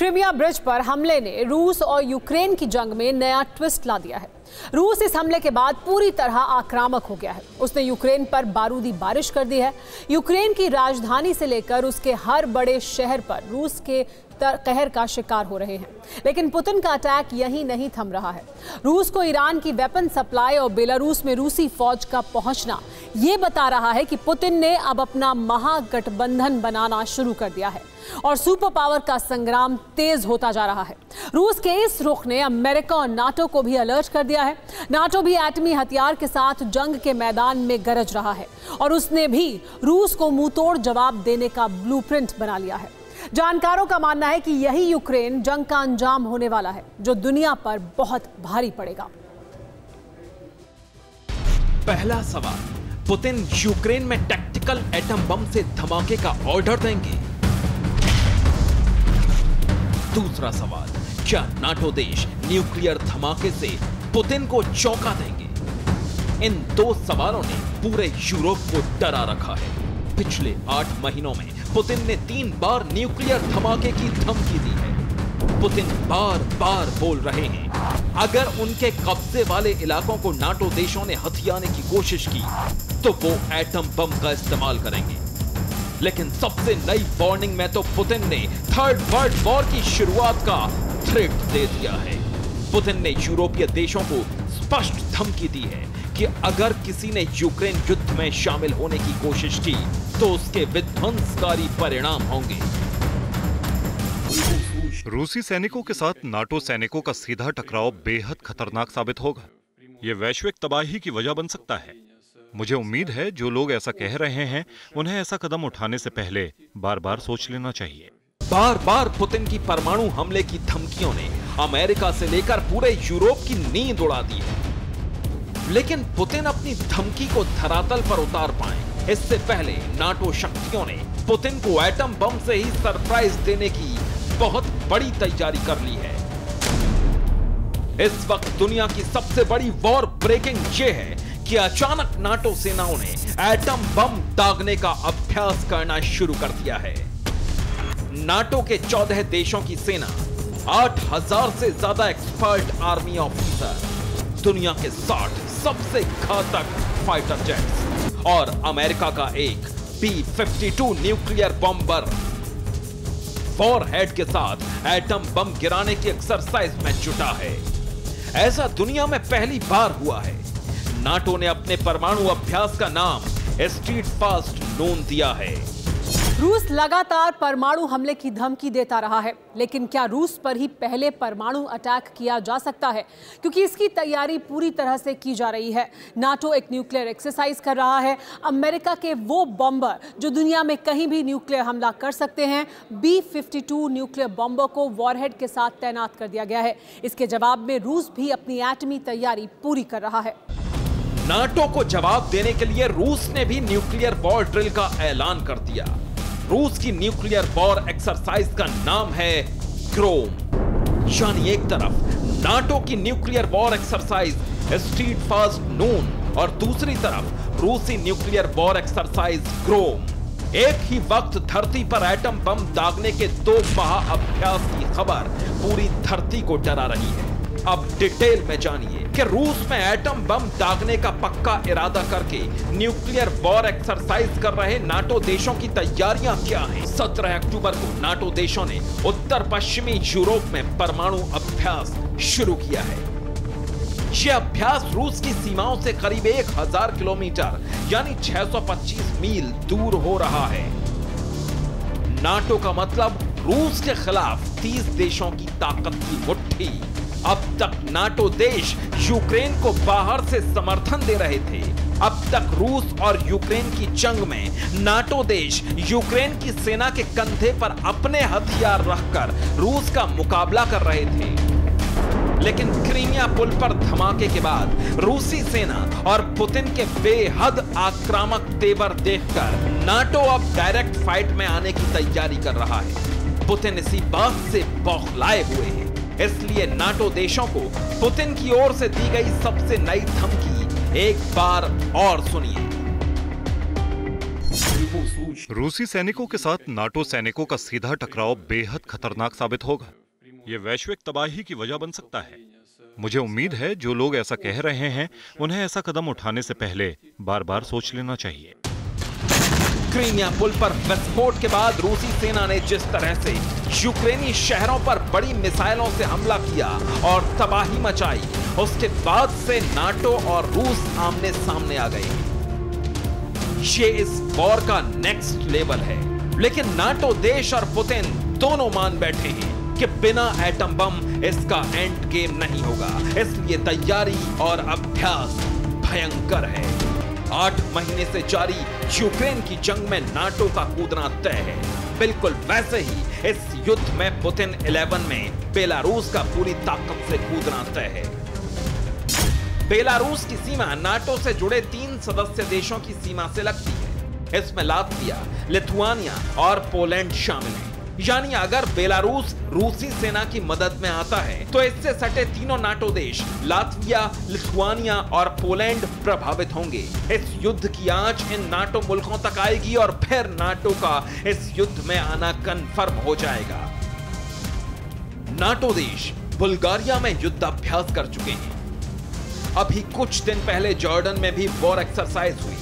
Crimea bridge पर हमले ने रूस और यूक्रेन की जंग में नया ट्विस्ट ला दिया है। रूस इस हमले के बाद पूरी तरह आक्रामक हो गया है। उसने यूक्रेन पर बारूदी बारिश कर दी है। यूक्रेन की राजधानी से लेकर उसके हर बड़े शहर पर रूस के कहर का शिकार हो रहे हैं। लेकिन पुतिन का अटैक यहीं नहीं थम रहा है। रूस को ईरान की वेपन सप्लाई और बेलारूस में रूसी फौज का पहुंचना ये बता रहा है कि पुतिन ने अब अपना महागठबंधन बनाना शुरू कर दिया है और सुपर पावर का संग्राम तेज होता जा रहा है। रूस के इस रुख ने अमेरिका और नाटो को भी अलर्ट कर दिया है। नाटो भी एटमी हथियार के साथ जंग के मैदान में गरज रहा है और उसने भी रूस को मुंहतोड़ जवाब देने का ब्लूप्रिंट बना लिया है। जानकारों का मानना है कि यही यूक्रेन जंग का अंजाम होने वाला है, जो दुनिया पर बहुत भारी पड़ेगा। पहला सवाल, पुतिन यूक्रेन में टैक्टिकल एटम बम से धमाके का ऑर्डर देंगे? दूसरा सवाल, क्या नाटो देश न्यूक्लियर धमाके से पुतिन को चौंका देंगे? इन दो सवालों ने पूरे यूरोप को डरा रखा है। पिछले 8 महीनों में पुतिन ने 3 बार न्यूक्लियर धमाके की धमकी दी है। पुतिन बार बार बोल रहे हैं, अगर उनके कब्जे वाले इलाकों को नाटो देशों ने हथियाने की कोशिश की तो वो एटम बम का इस्तेमाल करेंगे। लेकिन सबसे नई वार्निंग में तो पुतिन ने थर्ड वर्ल्ड वॉर की शुरुआत का थ्रेट दे दिया है। पुतिन ने यूरोपीय देशों को स्पष्ट धमकी दी है कि अगर किसी ने यूक्रेन युद्ध में शामिल होने की कोशिश की तो उसके विध्वंसकारी परिणाम होंगे। रूसी सैनिकों के साथ नाटो सैनिकों का सीधा टकराव बेहद खतरनाक साबित होगा। ये वैश्विक तबाही की वजह बन सकता है। मुझे उम्मीद है जो लोग ऐसा कह रहे हैं उन्हें ऐसा कदम उठाने से पहले बार बार सोच लेना चाहिए। बार बार पुतिन की परमाणु हमले की धमकियों ने अमेरिका से लेकर पूरे यूरोप की नींद उड़ा दी है। लेकिन पुतिन अपनी धमकी को धरातल पर उतार पाए इससे पहले नाटो शक्तियों ने पुतिन को एटम बम से ही सरप्राइज देने की बहुत बड़ी तैयारी कर ली है। इस वक्त दुनिया की सबसे बड़ी वॉर ब्रेकिंग ये है कि अचानक नाटो सेनाओं ने एटम बम दागने का अभ्यास करना शुरू कर दिया है। नाटो के 14 देशों की सेना, 8000 से ज्यादा एक्सपर्ट आर्मी ऑफिसर, दुनिया के 60 सबसे घातक फाइटर जेट्स और अमेरिका का एक B-52 न्यूक्लियर बॉम्बर वॉरहेड के साथ एटम बम गिराने की एक्सरसाइज में जुटा है। ऐसा दुनिया में पहली बार हुआ है। नाटो ने अपने परमाणु अभ्यास का नाम स्ट्रीट फास्ट नोन दिया है। रूस लगातार परमाणु हमले की धमकी देता रहा है, लेकिन क्या रूस पर ही पहले परमाणु अटैक किया जा सकता है? क्योंकि इसकी तैयारी पूरी तरह से की जा रही है। नाटो एक न्यूक्लियर एक्सरसाइज कर रहा है। अमेरिका के वो बॉम्बर जो दुनिया में कहीं भी न्यूक्लियर हमला कर सकते हैं, B-52 न्यूक्लियर बॉम्बर को वॉरहेड के साथ तैनात कर दिया गया है। इसके जवाब में रूस भी अपनी एटमी तैयारी पूरी कर रहा है। नाटो को जवाब देने के लिए रूस ने भी न्यूक्लियर वॉर ड्रिल का ऐलान कर दिया। रूस की न्यूक्लियर वॉर एक्सरसाइज का नाम है ग्रोम। यानी एक तरफ नाटो की nuclear war exercise Steadfast Noon और दूसरी तरफ रूसी न्यूक्लियर वॉर एक्सरसाइज ग्रोम। एक ही वक्त धरती पर एटम बम दागने के 2 महाअभ्यास की खबर पूरी धरती को डरा रही है। अब डिटेल में जानिए कि रूस में एटम बम दागने का पक्का इरादा करके न्यूक्लियर वॉर एक्सरसाइज कर रहे नाटो देशों की तैयारियां क्या हैं। 17 अक्टूबर को नाटो देशों ने उत्तर पश्चिमी यूरोप में परमाणु अभ्यास शुरू किया है। यह अभ्यास रूस की सीमाओं से करीब 1000 किलोमीटर यानी 625 मील दूर हो रहा है। नाटो का मतलब रूस के खिलाफ 30 देशों की ताकत की मुट्ठी। अब तक नाटो देश यूक्रेन को बाहर से समर्थन दे रहे थे। अब तक रूस और यूक्रेन की जंग में नाटो देश यूक्रेन की सेना के कंधे पर अपने हथियार रखकर रूस का मुकाबला कर रहे थे। लेकिन क्रीमिया पुल पर धमाके के बाद रूसी सेना और पुतिन के बेहद आक्रामक तेवर देखकर नाटो अब डायरेक्ट फाइट में आने की तैयारी कर रहा है। पुतिन इसी बात से बौखलाए हुए हैं। इसलिए नाटो देशों को पुतिन की ओर से दी गई सबसे नई धमकी एक बार और सुनिए। रूसी सैनिकों के साथ नाटो सैनिकों का सीधा टकराव बेहद खतरनाक साबित होगा। ये वैश्विक तबाही की वजह बन सकता है। मुझे उम्मीद है जो लोग ऐसा कह रहे हैं उन्हें ऐसा कदम उठाने से पहले बार-बार सोच लेना चाहिए। क्रीमिया पुल पर विस्फोट के बाद रूसी सेना ने जिस तरह से यूक्रेनी शहरों पर बड़ी मिसाइलों से हमला किया और तबाही मचाई, उसके बाद से नाटो और रूस आमने सामने आ गए। ये इस वॉर का नेक्स्ट लेवल है। लेकिन नाटो देश और पुतिन दोनों मान बैठे हैं कि बिना एटम बम इसका एंड गेम नहीं होगा, इसलिए तैयारी और अभ्यास भयंकर है। 8 महीने से जारी यूक्रेन की जंग में नाटो का कूदना तय है। बिल्कुल वैसे ही इस युद्ध में पुतिन 11 में बेलारूस का पूरी ताकत से कूदना तय है। बेलारूस की सीमा नाटो से जुड़े 3 सदस्य देशों की सीमा से लगती है। इसमें लात्विया, लिथुआनिया और पोलैंड शामिल हैं। यानी अगर बेलारूस रूसी सेना की मदद में आता है तो इससे सटे तीनों नाटो देश लात्विया, लिथुआनिया और पोलैंड प्रभावित होंगे। इस युद्ध की आंच इन नाटो मुल्कों तक आएगी और फिर नाटो का इस युद्ध में आना कन्फर्म हो जाएगा। नाटो देश बुल्गारिया में युद्धाभ्यास कर चुके हैं। अभी कुछ दिन पहले जॉर्डन में भी वॉर एक्सरसाइज हुई।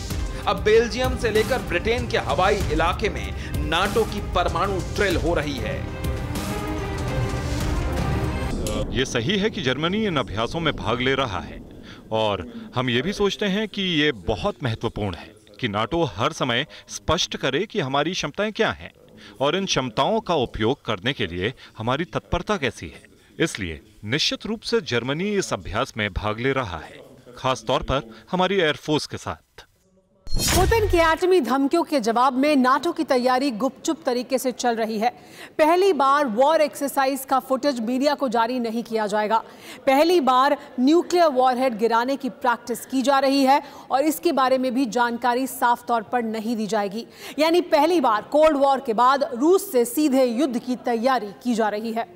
अब बेल्जियम से लेकर ब्रिटेन के हवाई इलाके में नाटो की परमाणु ड्रिल हो रही है। ये सही है कि जर्मनी इन अभ्यासों में भाग ले रहा है और हम ये भी सोचते हैं कि ये बहुत महत्वपूर्ण है कि नाटो हर समय स्पष्ट करे कि हमारी क्षमताएं क्या हैं और इन क्षमताओं का उपयोग करने के लिए हमारी तत्परता कैसी है। इसलिए निश्चित रूप से जर्मनी इस अभ्यास में भाग ले रहा है, खास तौर पर हमारी एयरफोर्स के साथ। पुतिन की एटमी धमकियों के जवाब में नाटो की तैयारी गुपचुप तरीके से चल रही है। पहली बार वॉर एक्सरसाइज का फुटेज मीडिया को जारी नहीं किया जाएगा। पहली बार न्यूक्लियर वॉरहेड गिराने की प्रैक्टिस की जा रही है और इसके बारे में भी जानकारी साफ तौर पर नहीं दी जाएगी। यानी पहली बार कोल्ड वॉर के बाद रूस से सीधे युद्ध की तैयारी की जा रही है।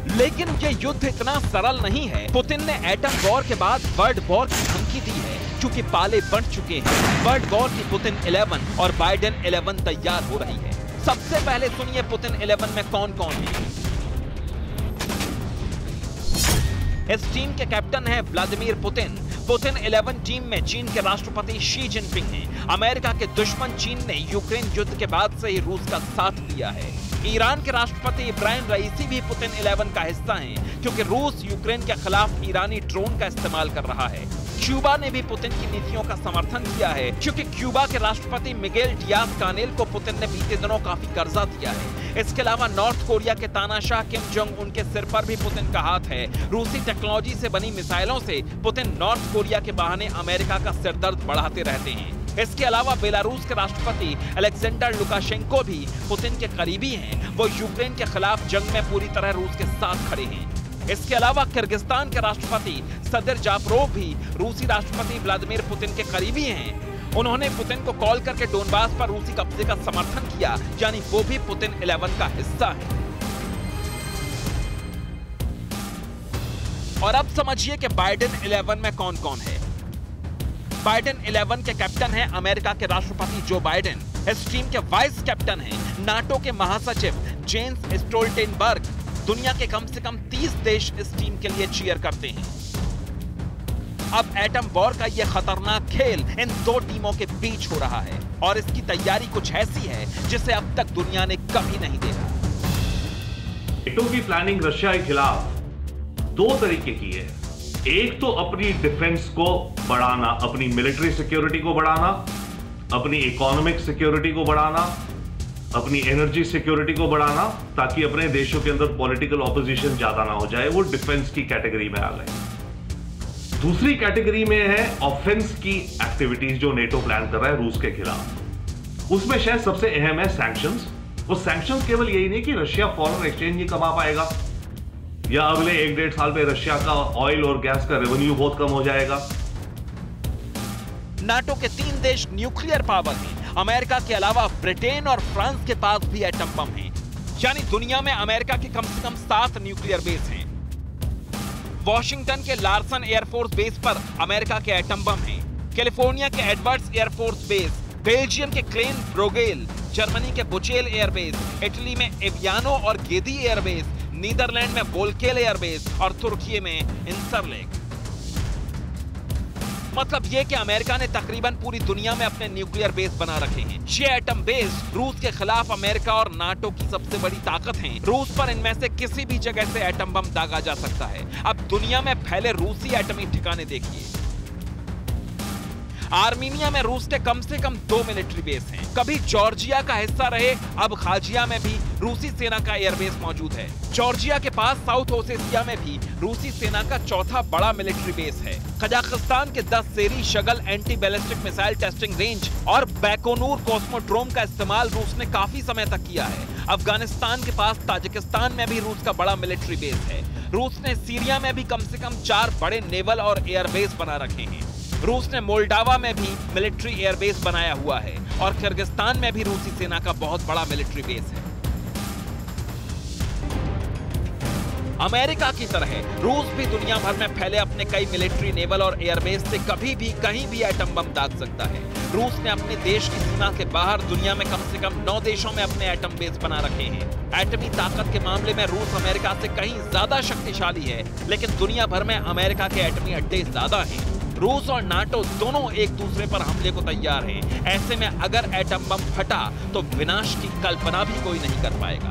लेकिन ये युद्ध इतना सरल नहीं है। पुतिन ने एटम वॉर के बाद वर्ल्ड वॉर की धमकी दी है, क्योंकि पाले बढ़ चुके हैं। वर्ल्ड वॉर की पुतिन 11 और बाइडेन 11 तैयार हो रही है। सबसे पहले सुनिए पुतिन 11 में कौन कौन है। इस टीम के कैप्टन है व्लादिमीर पुतिन। पुतिन 11 टीम में चीन के राष्ट्रपति शी जिनपिंग हैं। अमेरिका के दुश्मन चीन ने यूक्रेन युद्ध के बाद से ही रूस का साथ दिया है। ईरान के राष्ट्रपति इब्राहिम रईसी भी पुतिन 11 का हिस्सा हैं, क्योंकि रूस यूक्रेन के खिलाफ ईरानी ड्रोन का इस्तेमाल कर रहा है। क्यूबा ने भी पुतिन की नीतियों का समर्थन किया है, क्योंकि क्यूबा के राष्ट्रपति मिगेल डियाज कानेल को पुतिन ने बीते दिनों काफी कर्जा दिया है। इसके अलावा नॉर्थ कोरिया के तानाशाह किम जोंग उन के सिर पर भी पुतिन का हाथ है। रूसी टेक्नोलॉजी से बनी मिसाइलों से पुतिन नॉर्थ कोरिया के बहाने अमेरिका का सिरदर्द बढ़ाते रहते हैं। इसके अलावा बेलारूस के राष्ट्रपति अलेक्जेंडर लुकाशेंको भी पुतिन के करीबी हैं। वो यूक्रेन के खिलाफ जंग में पूरी तरह रूस के साथ खड़े हैं। इसके अलावा किर्गिस्तान के राष्ट्रपति सदर जाफरोव भी रूसी राष्ट्रपति व्लादिमीर पुतिन के करीबी हैं। उन्होंने पुतिन को कॉल करके डोनबास पर रूसी कब्जे का समर्थन किया, यानी वो भी पुतिन 11 का हिस्सा है। और अब समझिए कि बाइडेन 11 में कौन कौन है। बाइडेन 11 के कैप्टन हैं अमेरिका के राष्ट्रपति जो बाइडेन। इस टीम के वाइस कैप्टन हैं नाटो के महासचिव जेंस स्टोल्टेनबर्ग। दुनिया के कम से कम 30 देश इस टीम के लिए चीयर करते हैं। अब एटम वॉर का यह खतरनाक खेल इन दो टीमों के बीच हो रहा है और इसकी तैयारी कुछ ऐसी है जिसे अब तक दुनिया ने कभी नहीं देखा। नेटो की प्लानिंग रशिया के खिलाफ 2 तरीके की है। एक तो अपनी डिफेंस को बढ़ाना, अपनी मिलिट्री सिक्योरिटी को बढ़ाना, अपनी इकोनॉमिक सिक्योरिटी को बढ़ाना, अपनी एनर्जी सिक्योरिटी को बढ़ाना, ताकि अपने देशों के अंदर पॉलिटिकल ऑपोजिशन ज्यादा ना हो जाए। वो डिफेंस की कैटेगरी में आ गए। दूसरी कैटेगरी में है ऑफेंस की एक्टिविटीज जो नेटो प्लान कर रहा है रूस के खिलाफ। उसमें शायद सबसे अहम है सैंक्शंस। वो सैंक्शंस केवल यही नहीं कि रशिया फॉरेन एक्सचेंज नहीं कमा पाएगा या अगले 1-1.5 साल में रशिया का ऑयल और गैस का रेवेन्यू बहुत कम हो जाएगा। नाटो के 3 देश न्यूक्लियर पावर हैं। अमेरिका के अलावा ब्रिटेन और फ्रांस के पास भी एटम बम हैं। यानी दुनिया में अमेरिका के कम से कम 7 न्यूक्लियर बेस हैं। वॉशिंगटन के लार्सन एयरफोर्स बेस पर अमेरिका के एटम बम हैं। कैलिफोर्निया के एडवर्ड्स एयरफोर्स बेस, बेल्जियम के क्लेन ब्रोगेल, जर्मनी के बुचेल एयरबेस, इटली में एवियानो और गेदी एयरबेस, नीदरलैंड में वोल्केल एयरबेस और तुर्की में इंसरलेक। मतलब ये कि अमेरिका ने तकरीबन पूरी दुनिया में अपने न्यूक्लियर बेस बना रखे हैं। ये एटम बेस रूस के खिलाफ अमेरिका और नाटो की सबसे बड़ी ताकत हैं। रूस पर इनमें से किसी भी जगह से एटम बम दागा जा सकता है। अब दुनिया में फैले रूसी एटमी ठिकाने देखिए। आर्मीनिया में रूस के कम से कम 2 मिलिट्री बेस हैं। कभी जॉर्जिया का हिस्सा रहे अबखाजिया में भी रूसी सेना का एयरबेस मौजूद है। जॉर्जिया के पास साउथ ओसेटिया में भी रूसी सेना का चौथा बड़ा मिलिट्री बेस है। कजाकिस्तान के 10 सेरी शगल anti ballistic missile testing range और बैकोनूर कॉस्मोड्रोम का इस्तेमाल रूस ने काफी समय तक किया है। अफगानिस्तान के पास ताजिकिस्तान में भी रूस का बड़ा मिलिट्री बेस है। रूस ने सीरिया में भी कम से कम 4 बड़े नेवल और एयरबेस बना रखे हैं। रूस ने मोल्डावा में भी मिलिट्री एयरबेस बनाया हुआ है और किर्गिस्तान में भी रूसी सेना का बहुत बड़ा मिलिट्री बेस है। अमेरिका की तरह रूस भी दुनिया भर में फैले अपने कई मिलिट्री, नेवल और एयरबेस से कभी भी कहीं भी एटम बम दाग सकता है। रूस ने अपने देश की सीमा के बाहर दुनिया में कम से कम 9 देशों में अपने एटम बेस बना रखे हैं। एटमी ताकत के मामले में रूस अमेरिका से कहीं ज्यादा शक्तिशाली है, लेकिन दुनिया भर में अमेरिका के एटमी अड्डे ज्यादा हैं। रूस और नाटो दोनों एक दूसरे पर हमले को तैयार हैं। ऐसे में अगर एटम बम फटा तो विनाश की कल्पना भी कोई नहीं कर पाएगा।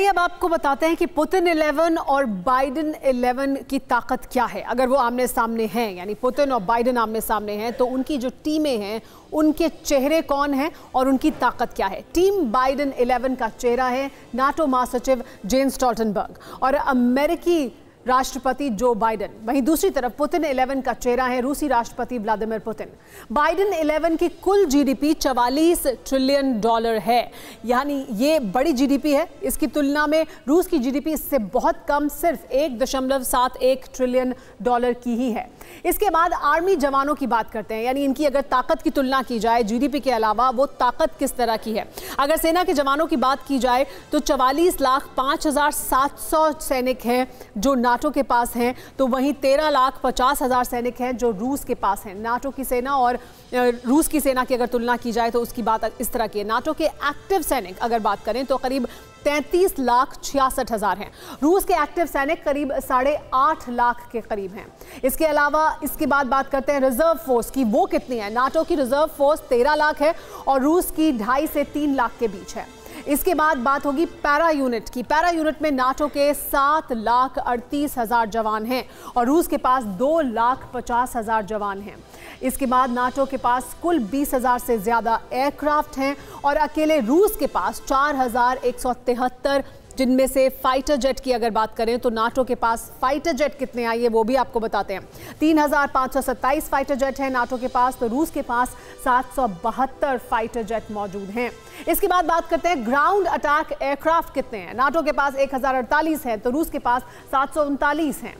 अब आपको बताते हैं कि पुतिन 11 और बाइडेन 11 की ताकत क्या है। अगर वो आमने सामने हैं, यानी पुतिन और बाइडेन आमने सामने हैं, तो उनकी जो टीमें हैं उनके चेहरे कौन हैं और उनकी ताकत क्या है। टीम बाइडेन 11 का चेहरा है नाटो महासचिव जेन्स स्टोल्टनबर्ग और अमेरिकी राष्ट्रपति जो बाइडेन। वहीं दूसरी तरफ पुतिन 11 का चेहरा है रूसी राष्ट्रपति व्लादिमीर पुतिन। बाइडेन 11 की कुल जीडीपी $44 ट्रिलियन है, यानी ये बड़ी जीडीपी है। इसकी तुलना में रूस की जीडीपी इससे बहुत कम, सिर्फ $1.71 ट्रिलियन की ही है। इसके बाद आर्मी जवानों की बात करते हैं, यानी इनकी अगर ताकत की तुलना की जाए जीडीपी के अलावा, वो ताकत किस तरह की है। अगर सेना के जवानों की बात की जाए तो 44,05,700 सैनिक हैं जो नाटो के पास हैं, तो वहीं 13,50,000 सैनिक हैं जो रूस के पास हैं। नाटो की सेना और रूस की सेना की अगर तुलना की जाए तो उसकी बात इस तरह की है। नाटो के एक्टिव सैनिक अगर बात करें तो करीब 33,66,000 हैं। रूस के एक्टिव सैनिक करीब 8.5 लाख के करीब हैं। इसके अलावा इसके बाद बात करते हैं रिजर्व फोर्स की, वो कितनी है। नाटो की रिजर्व फोर्स 13 लाख है और रूस की 2.5 से 3 लाख के बीच है। इसके बाद बात होगी पैरा यूनिट की। पैरा यूनिट में नाटो के 7,38,000 जवान हैं और रूस के पास 2,50,000 जवान हैं। इसके बाद नाटो के पास कुल 20,000 से ज़्यादा एयरक्राफ्ट हैं और अकेले रूस के पास 4,173, जिनमें से फाइटर जेट की अगर बात करें तो नाटो के पास फाइटर जेट कितने आइए वो भी आपको बताते हैं। 3,527 फाइटर जेट है नाटो के पास, तो रूस के पास 772 फाइटर जेट मौजूद हैं। इसके बाद बात करते हैं ग्राउंड अटैक एयरक्राफ्ट कितने हैं। नाटो के पास 1,048 है तो रूस के पास 739 हैं।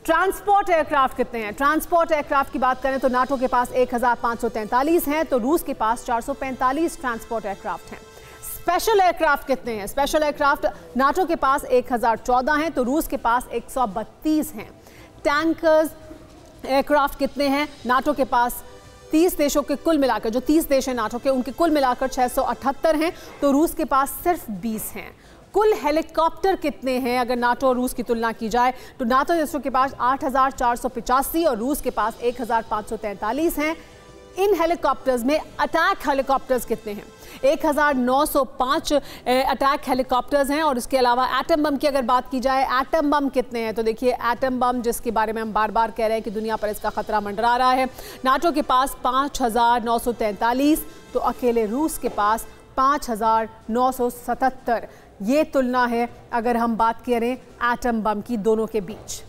ट्रांसपोर्ट एयरक्राफ्ट कितने हैं। ट्रांसपोर्ट एयरक्राफ्ट की बात करें तो नाटो के पास 1,543 हैं तो रूस के पास 445 ट्रांसपोर्ट एयरक्राफ्ट हैं। स्पेशल एयरक्राफ्ट कितने हैं। स्पेशल एयरक्राफ्ट नाटो के पास 1,014 हैं तो रूस के पास 132 हैं। टैंकर्स एयरक्राफ्ट कितने हैं। नाटो के पास 30 देशों के कुल मिलाकर, जो 30 देश हैं नाटो के, उनके कुल मिलाकर 678 हैं तो रूस के पास सिर्फ 20 हैं। कुल हेलीकॉप्टर कितने हैं अगर नाटो और रूस की तुलना की जाए तो नाटो देशों के पास 8,485 और रूस के पास 1,543 हैं। इन हेलीकॉप्टर्स में अटैक हेलीकॉप्टर्स कितने हैं। 1,905 अटैक हेलीकॉप्टर्स हैं और इसके अलावा एटम बम की अगर बात की जाए, एटम बम कितने हैं तो देखिए एटम बम जिसके बारे में हम बार बार कह रहे हैं कि दुनिया पर इसका खतरा मंडरा रहा है, नाटो के पास 5,943 तो अकेले रूस के पास 5,977। ये तुलना है अगर हम बात करें एटम बम की दोनों के बीच।